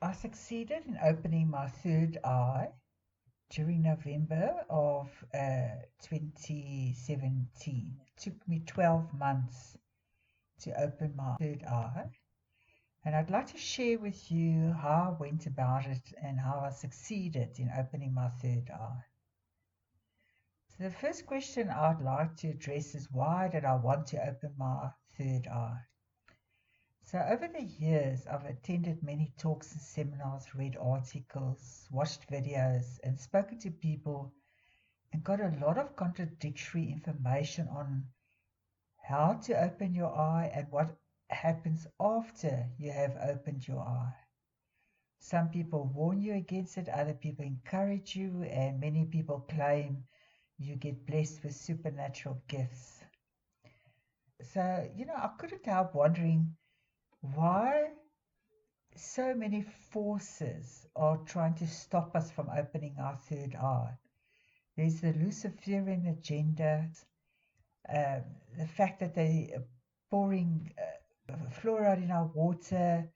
I succeeded in opening my third eye during November of 2017. It took me 12 months to open my third eye, and I'd like to share with you how I went about it and how I succeeded in opening my third eye. So the first question I'd like to address is, why did I want to open my third eye? So over the years, I've attended many talks and seminars, read articles, watched videos, and spoken to people, and got a lot of contradictory information on how to open your eye and what happens after you have opened your eye. Some people warn you against it, other people encourage you, and many people claim you get blessed with supernatural gifts. So, I couldn't help wondering why so many forces are trying to stop us from opening our third eye. There's the Luciferian agenda, the fact that they are pouring fluoride in our water,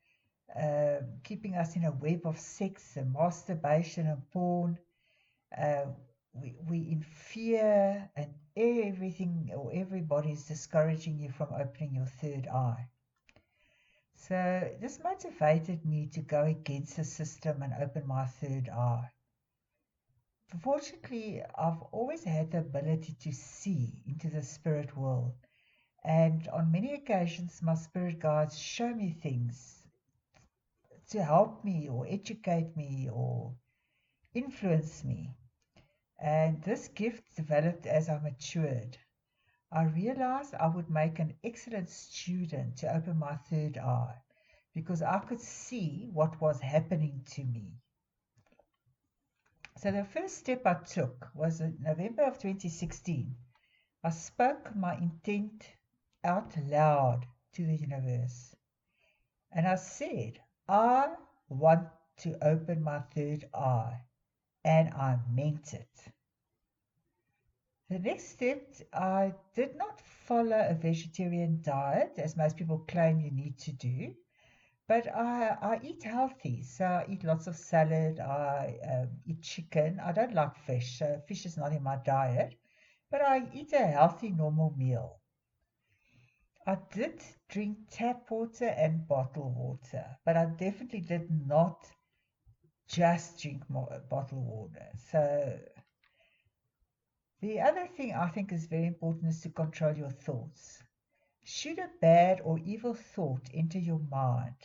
keeping us in a web of sex and masturbation and porn. We in fear, and everything or everybody is discouraging you from opening your third eye. So this motivated me to go against the system and open my third eye. Fortunately, I've always had the ability to see into the spirit world, and on many occasions my spirit guides show me things to help me or educate me or influence me. And this gift developed as I matured. I realized I would make an excellent student to open my third eye because I could see what was happening to me. So the first step I took was in November of 2016. I spoke my intent out loud to the universe. And I said, I want to open my third eye. And I meant it. The next step, I did not follow a vegetarian diet, as most people claim you need to do, but I eat healthy. So I eat lots of salad, I eat chicken. I don't like fish, so fish is not in my diet, but I eat a healthy, normal meal. I did drink tap water and bottled water, but I definitely did not just drink bottled water. So the other thing I think is very important is to control your thoughts. Should a bad or evil thought enter your mind,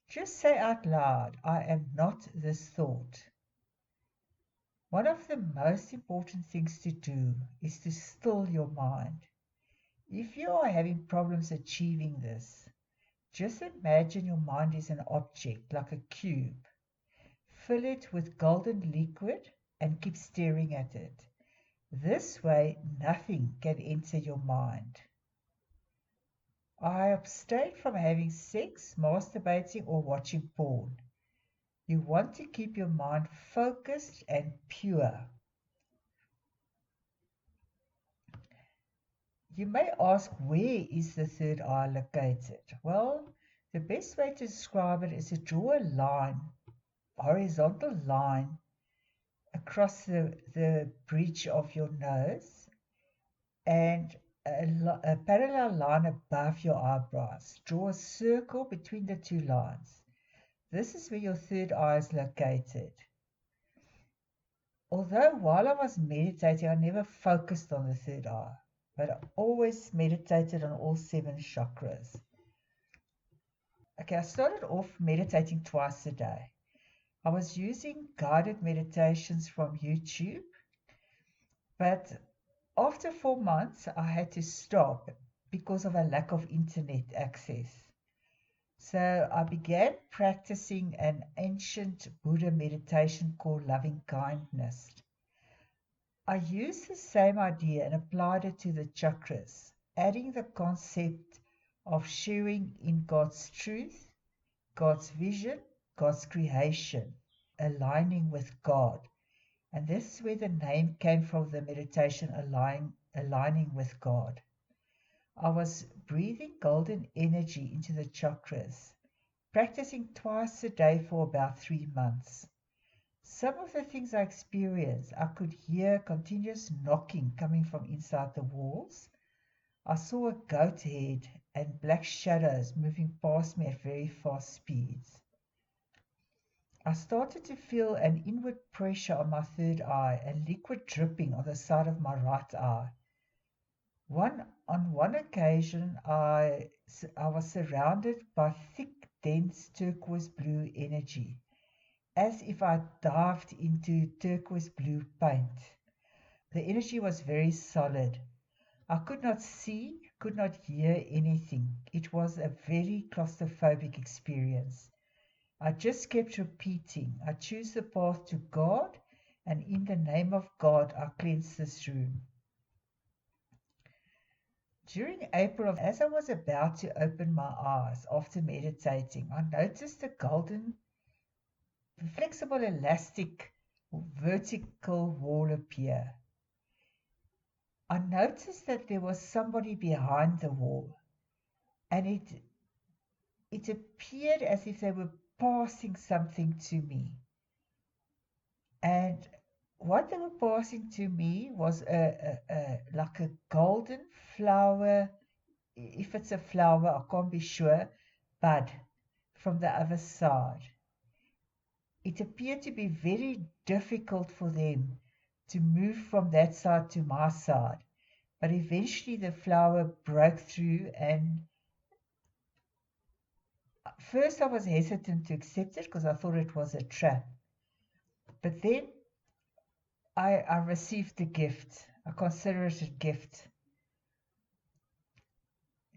just say out loud, I am not this thought. One of the most important things to do is to still your mind. If you are having problems achieving this, just imagine your mind is an object, like a cube. Fill it with golden liquid and keep staring at it. This way, nothing can enter your mind. I abstain from having sex, masturbating, or watching porn. You want to keep your mind focused and pure. You may ask, where is the third eye located? Well, the best way to describe it is to draw a line, horizontal line, across the bridge of your nose and a parallel line above your eyebrows. Draw a circle between the two lines. This is where your third eye is located. Although while I was meditating, I never focused on the third eye, but I always meditated on all 7 chakras. Okay, I started off meditating twice a day. I was using guided meditations from YouTube, but after 4 months, I had to stop because of a lack of internet access. So I began practicing an ancient Buddha meditation called loving kindness. I used the same idea and applied it to the chakras, adding the concept of sharing in God's truth, God's vision, God's creation, aligning with God. And this is where the name came from, the meditation, aligning with God. I was breathing golden energy into the chakras, practicing twice a day for about 3 months. Some of the things I experienced, I could hear continuous knocking coming from inside the walls. I saw a goat head and black shadows moving past me at very fast speeds. I started to feel an inward pressure on my third eye and liquid dripping on the side of my right eye. On one occasion, I was surrounded by thick, dense turquoise blue energy, as if I dived into turquoise blue paint. The energy was very solid. I could not see, could not hear anything. It was a very claustrophobic experience. I just kept repeating, I choose the path to God, and in the name of God, I cleanse this room. During April, as I was about to open my eyes after meditating, I noticed a golden, flexible, elastic, vertical wall appear. I noticed that there was somebody behind the wall, and it appeared as if they were passing something to me. And what they were passing to me was like a golden flower. If it's a flower, I can't be sure, bud from the other side. It appeared to be very difficult for them to move from that side to my side, but eventually the flower broke through, and first I was hesitant to accept it because I thought it was a trap. But then I received the gift. I consider it a gift.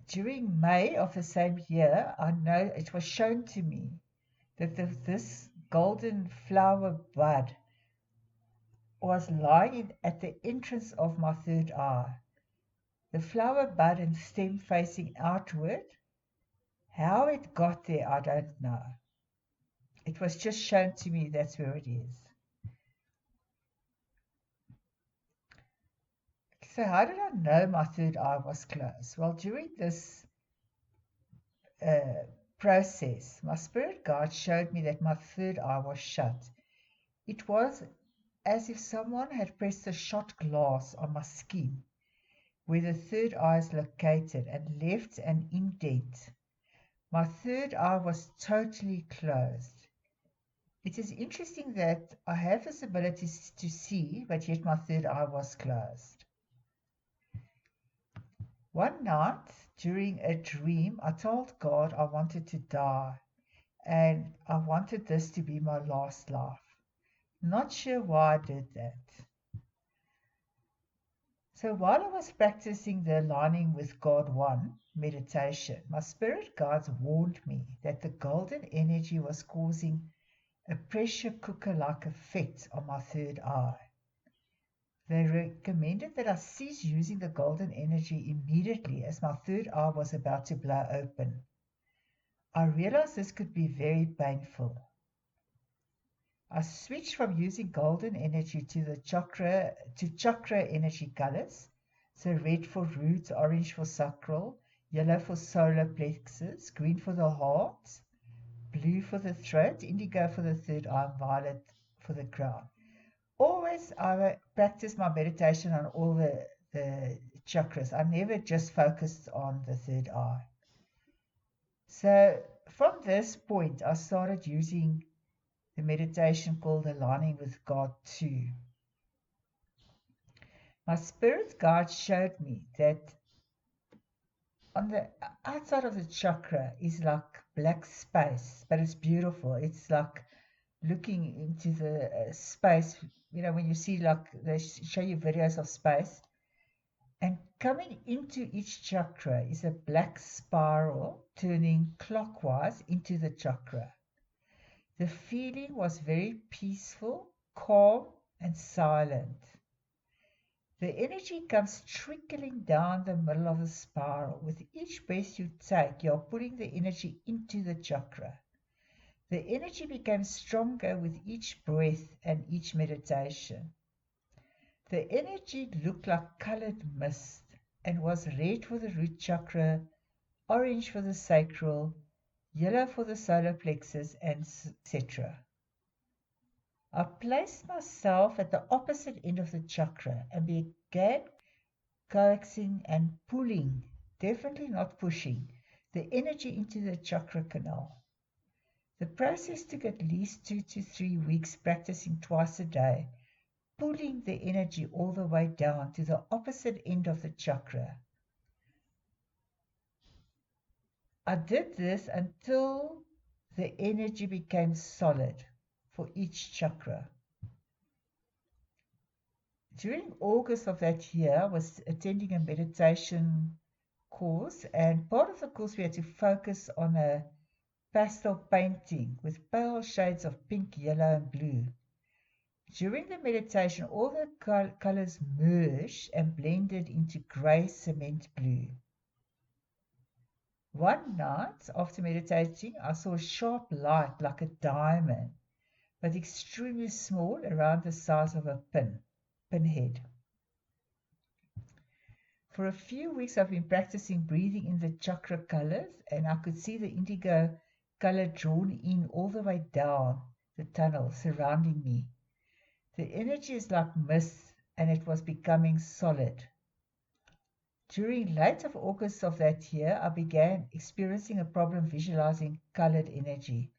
During May of the same year, I know it was shown to me that this golden flower bud was lying at the entrance of my third eye. The flower bud and stem facing outward. How it got there, I don't know. It was just shown to me that's where it is. So how did I know my third eye was closed? Well, during this process, my spirit guide showed me that my third eye was shut. It was as if someone had pressed a shot glass on my skin, where the third eye is located, and left an indent. My third eye was totally closed. It is interesting that I have this ability to see, but yet my third eye was closed. One night, during a dream, I told God I wanted to die, and I wanted this to be my last life. Not sure why I did that. So while I was practicing the aligning with God one meditation, my spirit guides warned me that the golden energy was causing a pressure cooker-like effect on my third eye. They recommended that I cease using the golden energy immediately as my third eye was about to blow open. I realized this could be very painful. I switched from using golden energy to chakra energy colors. So red for root, orange for sacral, yellow for solar plexus, green for the heart, blue for the throat, indigo for the third eye, and violet for the crown. Always I practice my meditation on all the chakras. I never just focused on the third eye. So from this point, I started using the meditation called Aligning with God 2. My spirit guide showed me that on the outside of the chakra is like black space, but it's beautiful. It's like looking into the space, when you see, like, they show you videos of space. And coming into each chakra is a black spiral turning clockwise into the chakra. The feeling was very peaceful, calm, and silent. The energy comes trickling down the middle of the spiral. With each breath you take, you're putting the energy into the chakra. The energy became stronger with each breath and each meditation. The energy looked like colored mist and was red for the root chakra, orange for the sacral, yellow for the solar plexus, and etc. I placed myself at the opposite end of the chakra and began coaxing and pulling, definitely not pushing, the energy into the chakra canal. The process took at least 2 to 3 weeks, practicing twice a day, pulling the energy all the way down to the opposite end of the chakra. I did this until the energy became solid for each chakra. During August of that year, I was attending a meditation course, and part of the course we had to focus on a pastel painting with pale shades of pink, yellow, and blue. During the meditation, all the colors merged and blended into gray cement blue. One night after meditating, I saw a sharp light like a diamond, but extremely small, around the size of a pinhead. For a few weeks, I've been practicing breathing in the chakra colors, and I could see the indigo color drawn in all the way down the tunnel surrounding me. The energy is like mist, and it was becoming solid. During late of August of that year, I began experiencing a problem visualizing colored energy.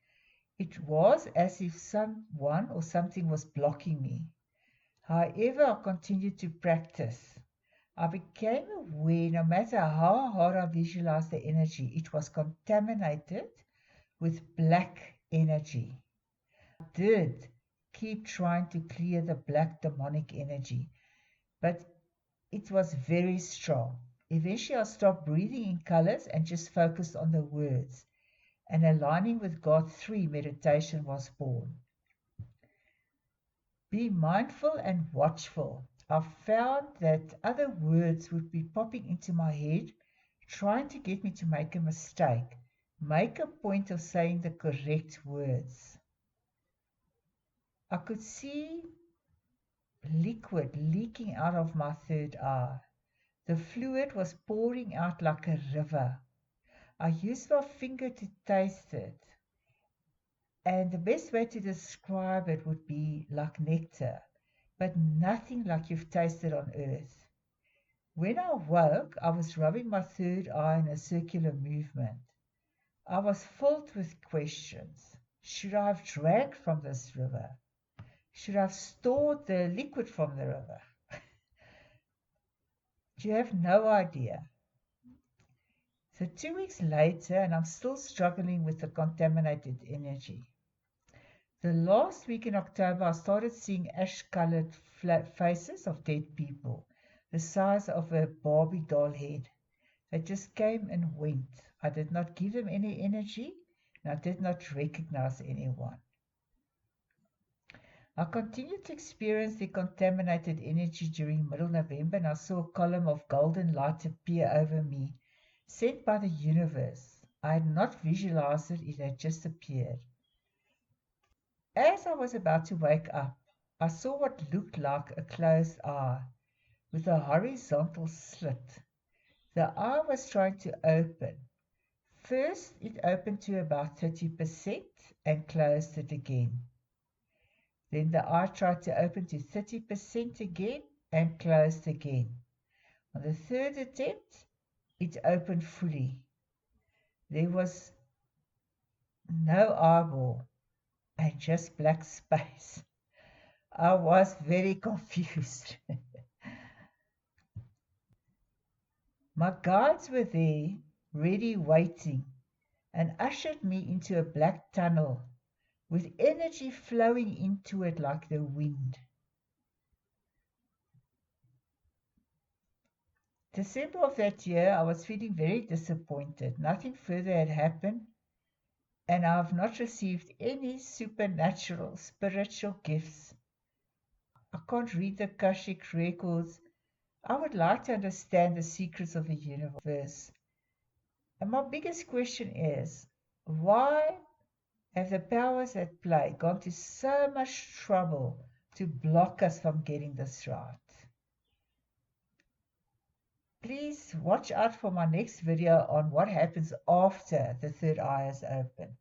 It was as if someone or something was blocking me. However, I continued to practice. I became aware no matter how hard I visualized the energy, it was contaminated with black energy. I did keep trying to clear the black demonic energy, but it was very strong. Eventually, I stopped breathing in colors and just focused on the words, and aligning with God 3 meditation was born. Be mindful and watchful. I found that other words would be popping into my head, trying to get me to make a mistake. Make a point of saying the correct words. I could see liquid leaking out of my third eye. The fluid was pouring out like a river. I used my finger to taste it, and the best way to describe it would be like nectar, but nothing like you've tasted on earth. When I woke, I was rubbing my third eye in a circular movement. I was filled with questions. Should I have drank from this river? Should I have stored the liquid from the river? You have no idea. So 2 weeks later, and I'm still struggling with the contaminated energy. The last week in October, I started seeing ash-colored faces of dead people, the size of a Barbie doll head. They just came and went. I did not give them any energy, and I did not recognize anyone. I continued to experience the contaminated energy during middle November, and I saw a column of golden light appear over me, sent by the universe. I had not visualized it, it had just appeared. As I was about to wake up, I saw what looked like a closed eye with a horizontal slit. The eye was trying to open. First, it opened to about 30% and closed it again. Then the eye tried to open to 30% again and closed again. On the third attempt, it opened fully. There was no eyeball and just black space. I was very confused. My guides were there, ready waiting, and ushered me into a black tunnel with energy flowing into it like the wind. December of that year, I was feeling very disappointed. Nothing further had happened, and I have not received any supernatural spiritual gifts. I can't read the Akashic records. I would like to understand the secrets of the universe. And my biggest question is, why have the powers at play gone to so much trouble to block us from getting this right? please watch out for my next video on what happens after the third eye is open.